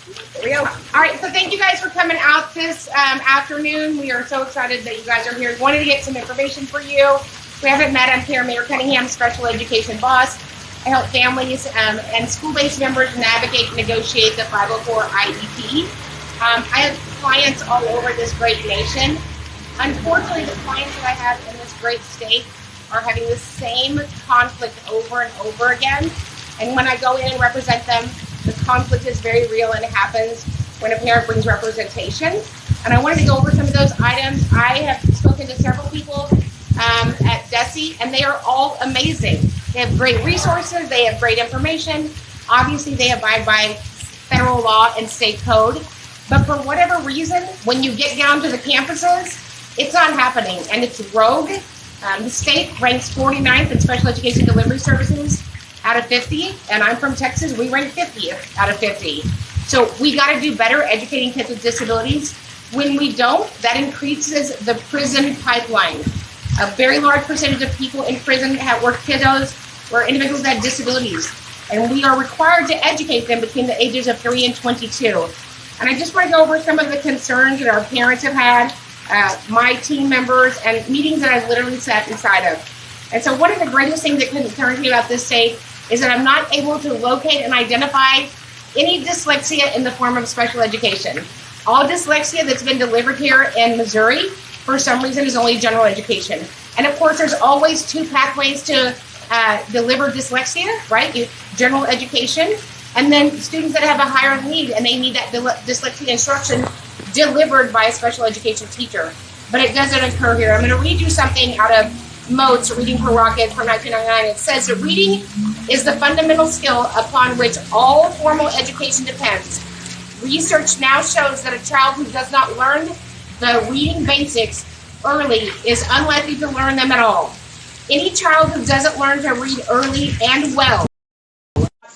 There we go. All right, so thank you guys for coming out this afternoon. We are so excited that you guys are here. Wanted to get some information for you. If we haven't met, I'm here, Mayer Cunningham, special education boss. I help families and school-based members navigate and negotiate the 504 IEP. I have clients all over this great nation. Unfortunately, the clients that I have in this great state are having the same conflict over and over again. And when I go in and represent them, the conflict is very real, and it happens when a parent brings representation. And I wanted to go over some of those items. I have spoken to several people at Advocacy, and they are all amazing. They have great resources. They have great information. Obviously, they abide by federal law and state code. But for whatever reason, when you get down to the campuses, it's not happening, and it's rogue. The state ranks 49th in special education delivery services out of 50, and I'm from Texas. We rank 50th out of 50. So we got to do better educating kids with disabilities. When we don't, that increases the prison pipeline. A very large percentage of people in prison were kiddos or individuals that had disabilities, and we are required to educate them between the ages of 3 and 22. And I just want to go over some of the concerns that our parents have had, my team members, and meetings that I've literally sat inside of. And so one of the greatest things that concerns me about this state is that I'm not able to locate and identify any dyslexia in the form of special education. All dyslexia that's been delivered here in Missouri, for some reason, is only general education. And of course, there's always two pathways to deliver dyslexia, right? General education, and then students that have a higher need and they need that dyslexia instruction delivered by a special education teacher. But it doesn't occur here. I'm going to read you something out of Moats, Reading for Rockets from 1999. It says that reading is the fundamental skill upon which all formal education depends. Research now shows that a child who does not learn the reading basics early is unlikely to learn them at all. Any child who doesn't learn to read early and well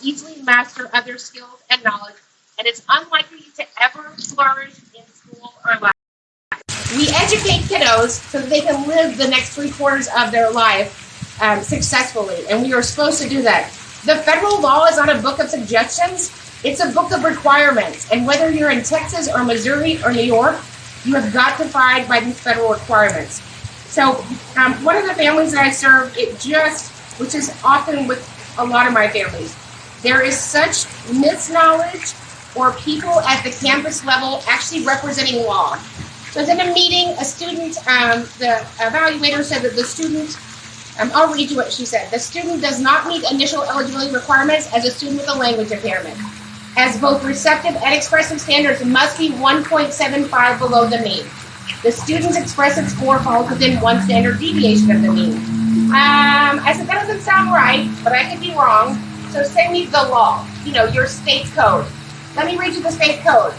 easily master other skills and knowledge, and is unlikely to ever flourish in school or life. We educate kiddos so that they can live the next 3/4 of their life successfully, and we are supposed to do that. The federal law is not a book of suggestions, it's a book of requirements, and whether you're in Texas or Missouri or New York, you have got to abide by these federal requirements. So one of the families that I serve, which is often with a lot of my families, there is such misknowledge or people at the campus level actually representing law. So in a meeting, a student, the evaluator said that the student, I'll read you what she said. The student does not meet initial eligibility requirements as a student with a language impairment, as both receptive and expressive standards must be 1.75 below the mean. The student's expressive score falls within one standard deviation of the mean. I said, that doesn't sound right, but I could be wrong. So send me the law, your state code. Let me read you the state code.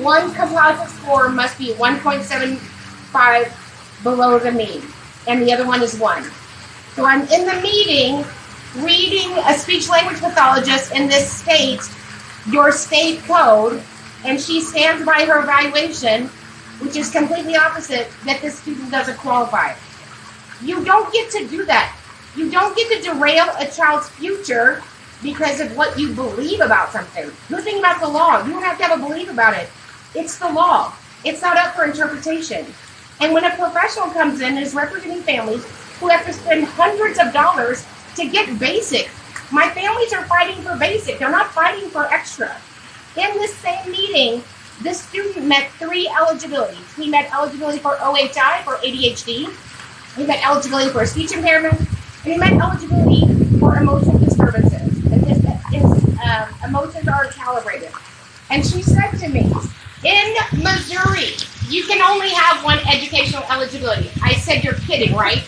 One composite score must be 1.75 below the mean, and the other one is 1. So I'm in the meeting reading a speech-language pathologist in this state, your state code, and she stands by her evaluation, which is completely opposite, that the student doesn't qualify. You don't get to do that. You don't get to derail a child's future because of what you believe about something. Good thing about the law, you don't have to have a belief about it. It's the law. It's not up for interpretation. And when a professional comes in and is representing families who have to spend hundreds of dollars to get basic, my families are fighting for basic. They're not fighting for extra. In this same meeting, the student met 3 eligibilities. He met eligibility for OHI, for ADHD. He met eligibility for speech impairment. And he met eligibility for emotional disturbances. And his emotions are calibrated. And she said to me, in Missouri, you can only have one educational eligibility. I said, you're kidding, right?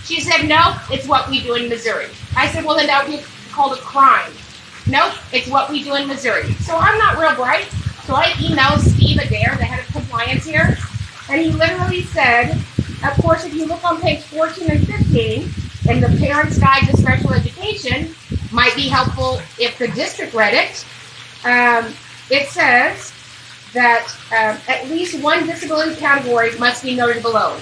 She said, no, it's what we do in Missouri. I said, well, then that would be called a crime. Nope, it's what we do in Missouri. So I'm not real bright. So I emailed Steve Adair, the head of compliance here, and he literally said, of course, if you look on page 14 and 15, in the Parent's Guide to Special Education, might be helpful if the district read it. It says that at least one disability category must be noted below.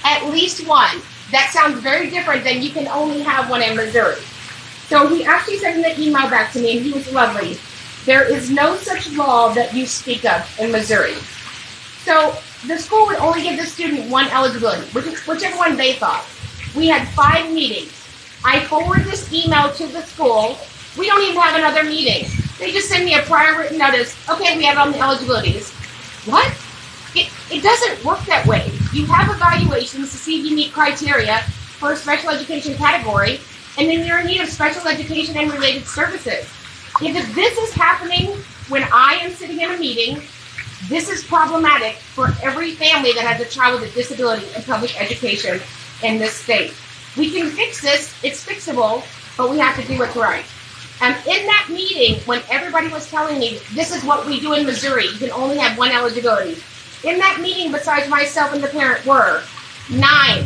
At least one. That sounds very different than you can only have one in Missouri. So he actually sent an email back to me, and he was lovely. There is no such law that you speak of in Missouri. So the school would only give the student one eligibility, whichever one they thought. We had 5 meetings. I forward this email to the school. We don't even have another meeting. They just send me a prior written notice. Okay, we have all the eligibilities. What? It doesn't work that way. You have evaluations to see if you meet criteria for a special education category, and then you're in need of special education and related services. If this is happening when I am sitting in a meeting, this is problematic for every family that has a child with a disability in public education in this state. We can fix this, it's fixable, but we have to do what's right. And in that meeting, when everybody was telling me, this is what we do in Missouri, you can only have one eligibility. In that meeting, besides myself and the parent, were 9,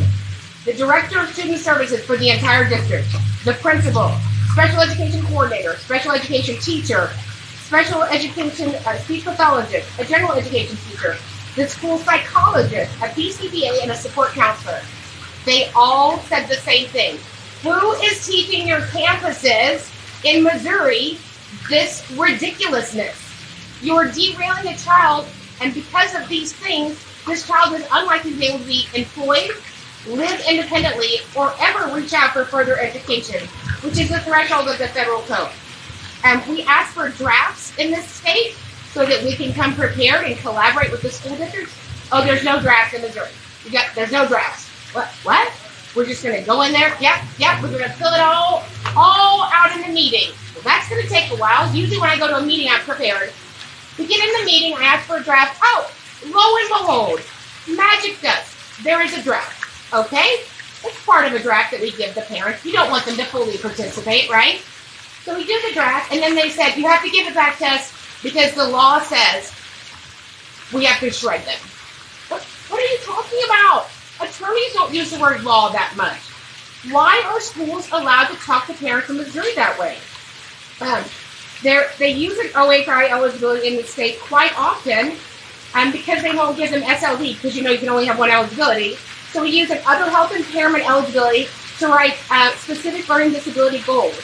the director of student services for the entire district, the principal, special education coordinator, special education teacher, special education speech pathologist, a general education teacher, the school psychologist, a PCBA, and a support counselor. They all said the same thing. Who is teaching your campuses in Missouri this ridiculousness? You're derailing a child, and because of these things, this child is unlikely to be able to be employed, live independently, or ever reach out for further education, which is the threshold of the federal code. We ask for drafts in this state so that we can come prepared and collaborate with the school districts. Oh, there's no drafts in Missouri. There's no drafts. What? We're just going to go in there. Yep. We're going to fill it all out in the meeting. Well, that's going to take a while. Usually when I go to a meeting, I'm prepared. We get in the meeting, I ask for a draft. Oh, lo and behold, magic dust. There is a draft. Okay? It's part of a draft that we give the parents. You don't want them to fully participate, right? So we do the draft, and then they said, you have to give it back to us because the law says we have to shred them. What are you talking about? Attorneys don't use the word law that much. Why are schools allowed to talk to parents in Missouri that way? They use an OHI eligibility in the state quite often because they won't give them SLD because you can only have one eligibility. So we use an other health impairment eligibility to write specific learning disability goals.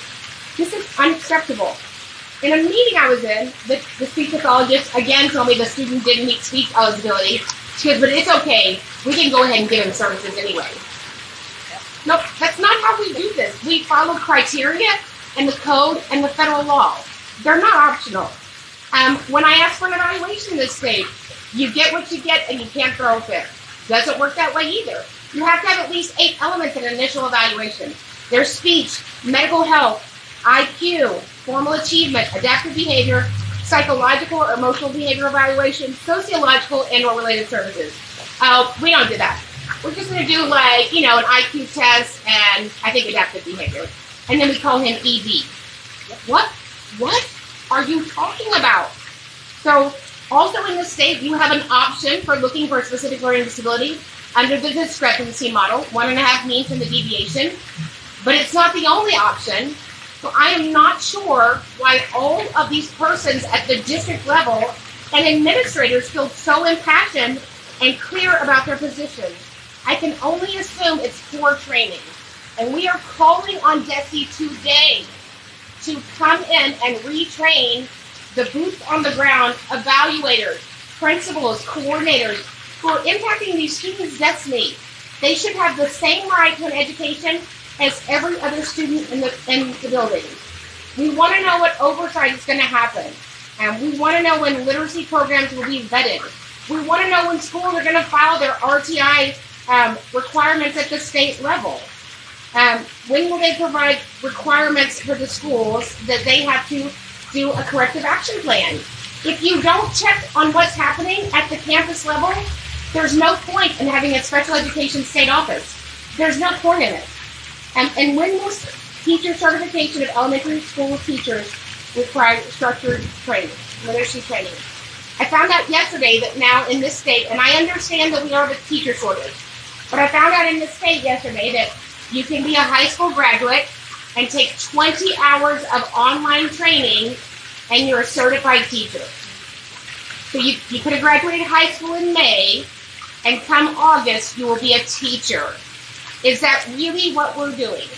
This is unacceptable. In a meeting I was in, the speech pathologist again told me the student didn't meet speech eligibility. She goes, but it's okay. We can go ahead and give him services anyway. No, that's not how we do this. We follow criteria and the code and the federal law. They're not optional. When I ask for an evaluation in this state, you get what you get and you can't throw a fit. Doesn't work that way either. You have to have at least 8 elements in an initial evaluation. There's speech, medical health, IQ, formal achievement, adaptive behavior, psychological or emotional behavior evaluation, sociological and or related services. We don't do that. We're just going to do an IQ test and I think adaptive behavior. And then we call him ED. What are you talking about? So also in the state, you have an option for looking for a specific learning disability under the discrepancy model, 1.5 means from the deviation, but it's not the only option. So I am not sure why all of these persons at the district level and administrators feel so impassioned and clear about their positions. I can only assume it's poor training. And we are calling on DESE today to come in and retrain the boots on the ground evaluators, principals, coordinators who are impacting these students' destiny. They should have the same right to an education as every other student in the building. We want to know what oversight is going to happen. And we want to know when literacy programs will be vetted. We want to know when schools are going to file their RTI requirements at the state level. When will they provide requirements for the schools that they have to do a corrective action plan? If you don't check on what's happening at the campus level, there's no point in having a special education state office. There's no point in it. And when will teacher certification of elementary school teachers require structured training, literacy training? I found out yesterday that now in this state, and I understand that we are the teacher shortage, but I found out in this state yesterday that you can be a high school graduate and take 20 hours of online training and you're a certified teacher. So you could have graduated high school in May and come August you will be a teacher. Is that really what we're doing?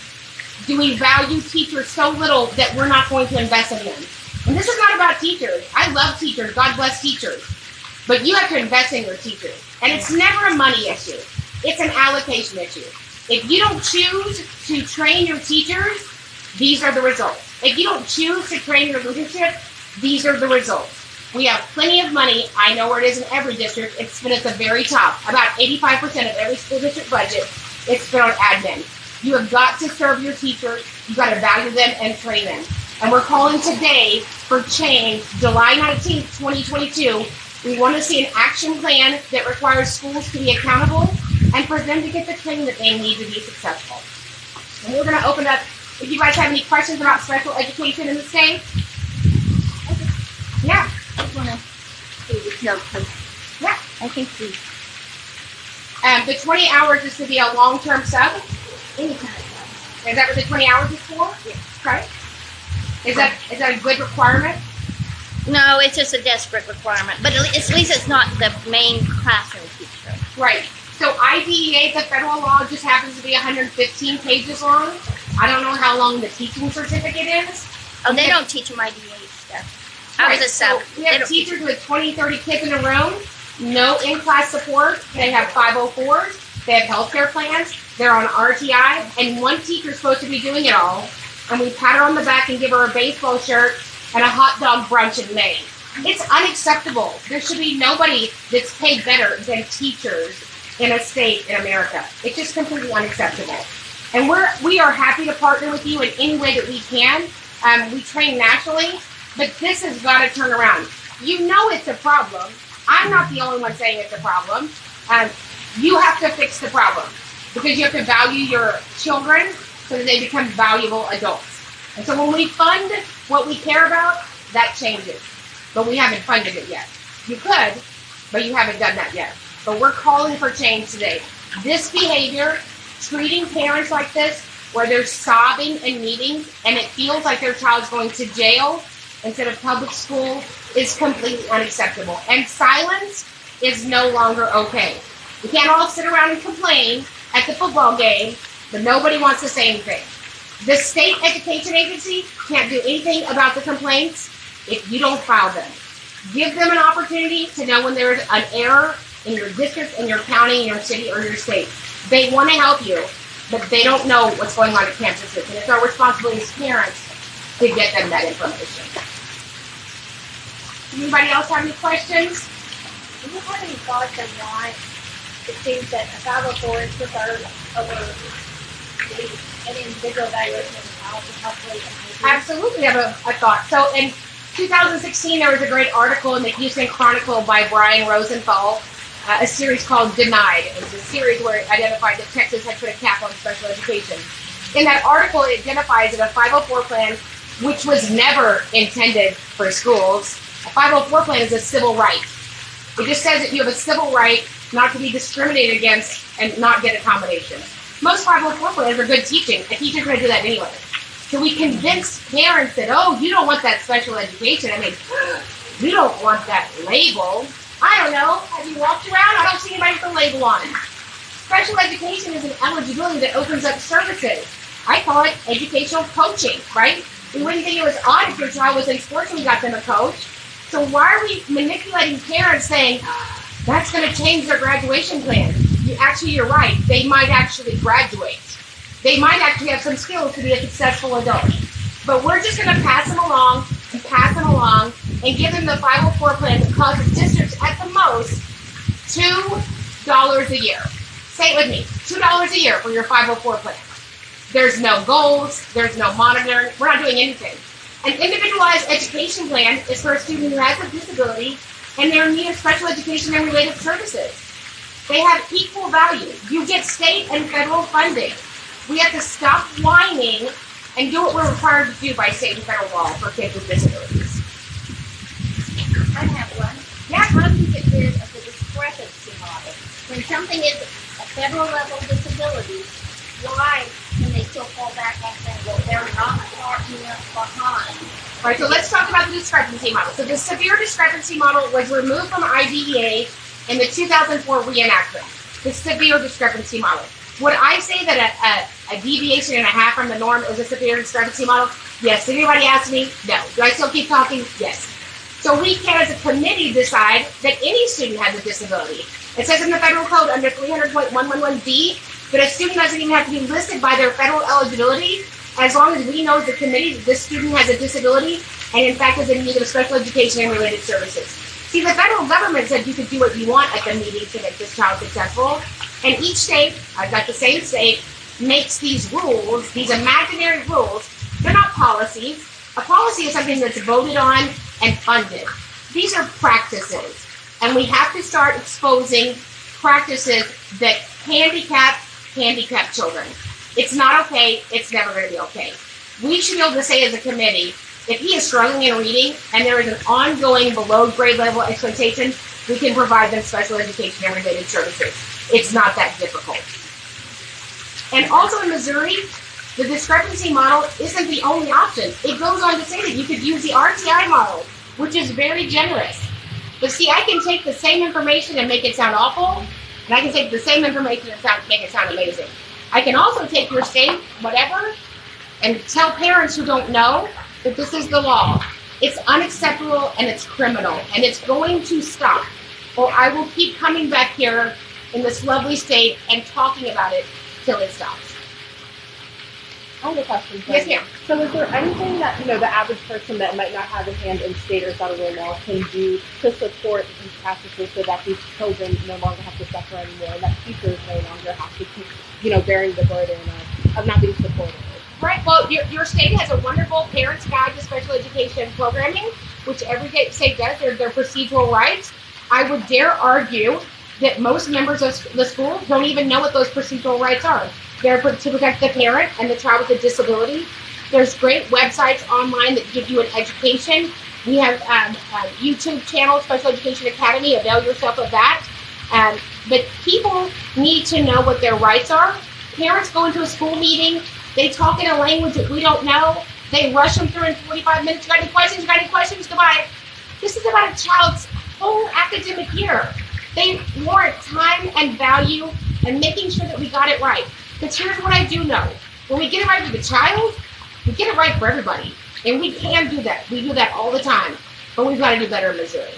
Do we value teachers so little that we're not going to invest in them? And this is not about teachers. I love teachers. God bless teachers. But you have to invest in your teachers. And it's never a money issue. It's an allocation issue. If you don't choose to train your teachers, these are the results. If you don't choose to train your leadership, these are the results. We have plenty of money. I know where it is in every district. It's been at the very top. About 85% of every school district budget, it's been on admin. You have got to serve your teachers. You've got to value them and train them. And we're calling today for change, July 19th, 2022. We want to see an action plan that requires schools to be accountable and for them to get the training that they need to be successful. And we're going to open up, if you guys have any questions about special education in the state. Yeah. I just want to see this note, please. Yeah. I think please. The 20 hours is to be a long-term sub. Any kind of Is that what the 20 hours is for? Yeah. Okay. Is that a good requirement? No, it's just a desperate requirement. But at least it's not the main classroom teacher. Right. So IDEA, the federal law, just happens to be 115 pages long. I don't know how long the teaching certificate is. Oh, they don't teach them IDEA stuff. I was a sub. So we have teachers with 20, 30 kids in a room, no in-class support. They have 504s. They have healthcare plans. They're on RTI. And one teacher's supposed to be doing it all. And we pat her on the back and give her a baseball shirt and a hot dog brunch in May. It's unacceptable. There should be nobody that's paid better than teachers in a state in America. It's just completely unacceptable. And we are happy to partner with you in any way that we can. We train nationally, but this has got to turn around. You know it's a problem. I'm not the only one saying it's a problem. You have to fix the problem because you have to value your children so that they become valuable adults. And so when we fund what we care about, that changes. But we haven't funded it yet. You could, but you haven't done that yet. But we're calling for change today. This behavior, treating parents like this, where they're sobbing in meetings and it feels like their child's going to jail instead of public school, is completely unacceptable. And silence is no longer okay. We can't all sit around and complain at the football game, but nobody wants to say anything. The state education agency can't do anything about the complaints if you don't file them. Give them an opportunity to know when there's an error in your district, in your county, in your city, or your state. They want to help you, but they don't know what's going on at campuses. And it's our responsibility as parents to get them that information. Anybody else have any questions? Do you have any thoughts on why it seems that a 504 is preferred over an individual evaluation of policy, hopefully? Absolutely have a thought. So in 2016, there was a great article in the Houston Chronicle by Brian Rosenthal, a series called Denied. It was a series where it identified that Texas had put a cap on special education. In that article, it identifies that a 504 plan, which was never intended for schools, a 504 plan is a civil right. It just says that you have a civil right not to be discriminated against and not get accommodations. Most 504 plans are good teaching. A teacher's going to do that anyway. So we convince parents that, oh, you don't want that special education. I mean, you don't want that label. I don't know. Have you walked around? I don't see anybody with a label on it. Special education is an eligibility that opens up services. I call it educational coaching, right? We wouldn't think it was odd if your child was in sports and we got them a coach. So why are we manipulating parents saying, that's going to change their graduation plan? You're right. They might actually graduate. They might actually have some skills to be a successful adult. But we're just going to pass them along and give them the 504 plan that causes districts at the most $2 a year. Say it with me. $2 a year for your 504 plan. There's no goals. There's no monitoring. We're not doing anything. An individualized education plan is for a student who has a disability and they're in need of special education and related services. They have equal value. You get state and federal funding. We have to stop whining and do what we're required to do by state and federal law for kids with disabilities. I have one. Yeah. How do you get rid of the discrepancy model? When something is a federal level disability, why can they still fall back on saying, well, they're not far enough behind? All right, so let's talk about the discrepancy model. So the severe discrepancy model was removed from IDEA in the 2004 reenactment. The severe discrepancy model. Would I say that a deviation and a half from the norm is a severe discrepancy model? Yes. Did anybody ask me? No. Do I still keep talking? Yes. So we can, as a committee, decide that any student has a disability. It says in the federal code under 300.111B that a student doesn't even have to be listed by their federal eligibility as long as we know as a committee that this student has a disability and in fact is in need of special education and related services. See, the federal government said you could do what you want at the meeting to make this child successful. And each state, I've got the same state, makes these rules, these imaginary rules. They're not policies. A policy is something that's voted on and funded. These are practices. And we have to start exposing practices that handicap children. It's not okay. It's never going to be okay. We should be able to say as a committee, if he is struggling in reading and there is an ongoing below grade level exploitation, we can provide them special education and related services. It's not that difficult. And also in Missouri, the discrepancy model isn't the only option. It goes on to say that you could use the RTI model, which is very generous. But see, I can take the same information and make it sound awful, and I can take the same information and make it sound amazing. I can also take your state, whatever, and tell parents who don't know that this is the law. It's unacceptable and it's criminal, and it's going to stop. Or I will keep coming back here in this lovely state and talking about it till it stops. I have a question. Yes, ma'am. So is there anything that, the average person that might not have a hand in state or federal law can do to support these practices so that these children no longer have to suffer anymore, and that teachers no longer have to keep, bearing the burden of not being supported? Right. Well, your state has a wonderful Parents Guide to Special Education programming, which every state does. Their procedural rights. I would dare argue that most members of the school don't even know what those procedural rights are. They're to protect the parent and the child with a disability. There's great websites online that give you an education. We have a YouTube channel, Special Education Academy. Avail yourself of that. But people need to know what their rights are. Parents go into a school meeting. They talk in a language that we don't know. They rush them through in 45 minutes. You got any questions? You got any questions? Goodbye. This is about a child's whole academic year. They warrant time and value and making sure that we got it right. Because here's what I do know. When we get it right for the child, we get it right for everybody. And we can do that. We do that all the time. But we've got to do better in Missouri.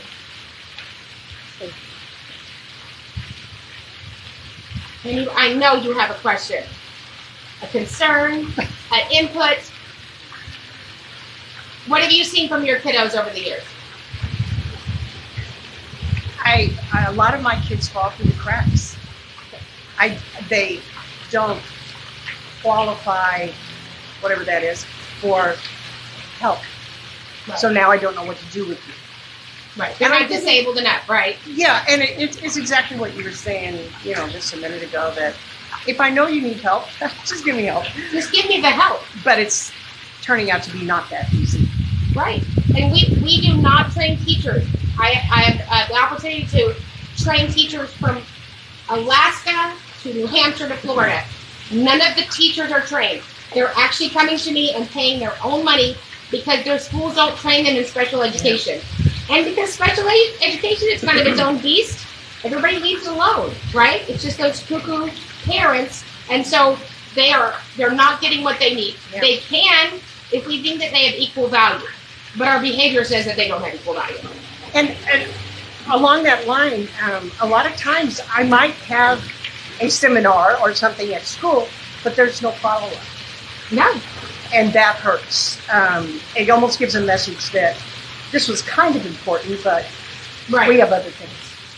I know you have a question, a concern, an input. What have you seen from your kiddos over the years? A lot of my kids fall through the cracks. They don't qualify, whatever that is, for help. Right. So now I don't know what to do with you. Right. They're not disabled enough, right? Yeah, and it's exactly what you were saying, just a minute ago, that if I know you need help, just give me help. Just give me the help. But it's turning out to be not that easy. Right. And we do not train teachers. I have the opportunity to train teachers from Alaska to New Hampshire to Florida. None of the teachers are trained. They're actually coming to me and paying their own money because their schools don't train them in special education. And because special education is kind of its own beast, everybody leaves it alone, right? It's just those cuckoo parents, and so they're not getting what they need. Yeah. They can if we think that they have equal value, but our behavior says that they don't have equal value. And along that line, a lot of times I might have a seminar or something at school, but there's no follow-up. No. And that hurts. It almost gives a message that this was kind of important, but we have other things.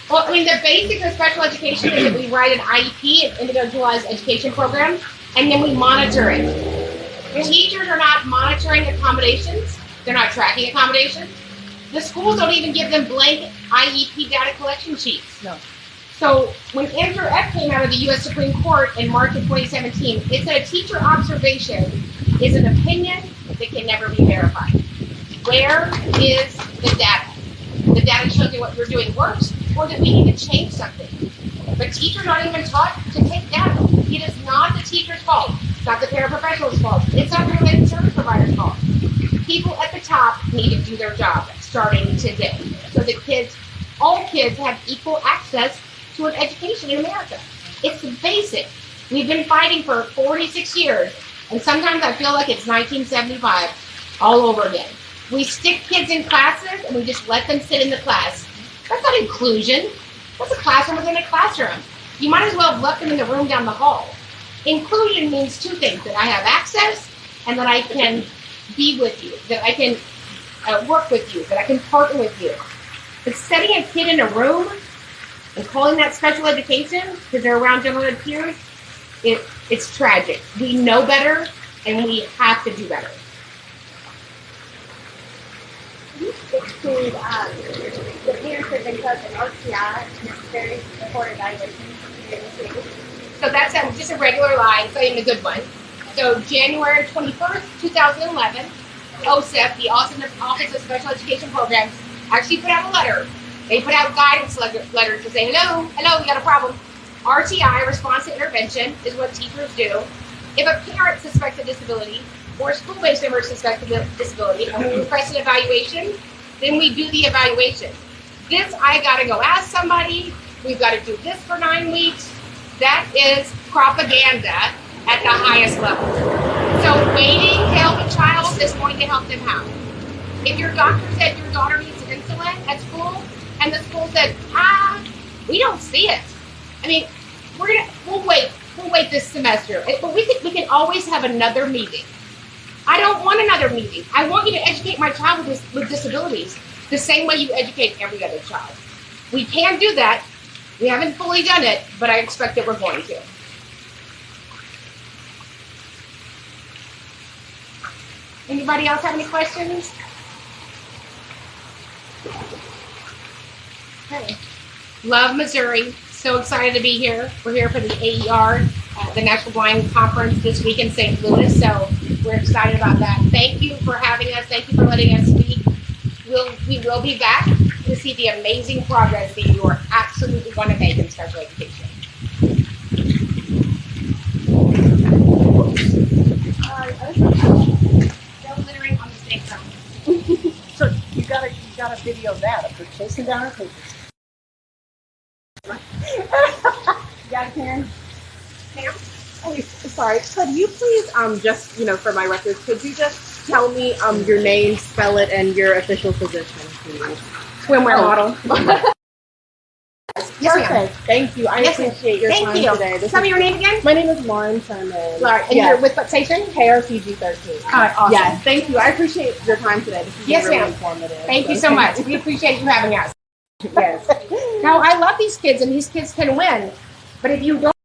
Well, I mean, the basics of special education is that we write an IEP, an individualized education program, and then we monitor it. Teachers are not monitoring accommodations. They're not tracking accommodations. The schools don't even give them blank IEP data collection sheets. No. So when Andrew F. came out of the U.S. Supreme Court in March of 2017, it said a teacher observation is an opinion that can never be verified. Where is the data? The data shows you what you're doing works or that we need to change something. But teachers aren't even taught to take data. It is not the teacher's fault. It's not the paraprofessional's fault. It's not the related service provider's fault. People at the top need to do their job starting today. So that all kids have equal access to an education in America. It's basic. We've been fighting for 46 years, and sometimes I feel like it's 1975. all over again. We stick kids in classes and we just let them sit in the class. That's not inclusion. That's a classroom within a classroom. You might as well have left them in the room down the hall. Inclusion means two things, that I have access and that I can be with you, that I can work with you, that I can partner with you. But setting a kid in a room and calling that special education because they're around general ed peers, it's tragic. We know better and we have to do better. You speak to the parents have been posting RTI, necessary support evaluation. So that's just a regular line, it's not even a good one. So January 21st, 2011, OSEP, the Office of Special Education Programs, actually put out a letter. They put out guidance letters to say, hello, we got a problem. RTI, response to intervention, is what teachers do. If a parent suspects a disability or a school-based member suspects a disability and we request an evaluation, then we do the evaluation. This, I gotta go ask somebody, we've gotta do this for 9 weeks. That is propaganda at the highest level. So waiting to help a child is going to help them how? If your doctor said your daughter needs insulin at school, and the school said, we don't see it. I mean, we'll wait this semester. But we can always have another meeting. I don't want another meeting. I want you to educate my child with disabilities the same way you educate every other child. We can do that. We haven't fully done it, but I expect that we're going to. Anybody else have any questions? Okay. Love Missouri. So excited to be here. We're here for the AER, the National Blind Conference this week in St. Louis. So we're excited about that. Thank you for having us. Thank you for letting us speak. We will be back to see the amazing progress that you are absolutely going to make in special education. No littering on the same time. So you gotta video that of her chasing down her papers. You got it, Karen? Ma'am? Oh, sorry. Could you please, just, for my records, could you just tell me your name, spell it, and your official position, please? Swimwear model. Yes, ma'am. Perfect. Thank you. I appreciate your time today. Tell me your name again. My name is Lauren Sherman. Lauren, and you're with what station? KRCG 13. All right, awesome. Yes, thank you. I appreciate your time today. This is really ma'am. informative. Thank you so much. We appreciate you having us. Yes. Now, I love these kids, and these kids can win. But if you don't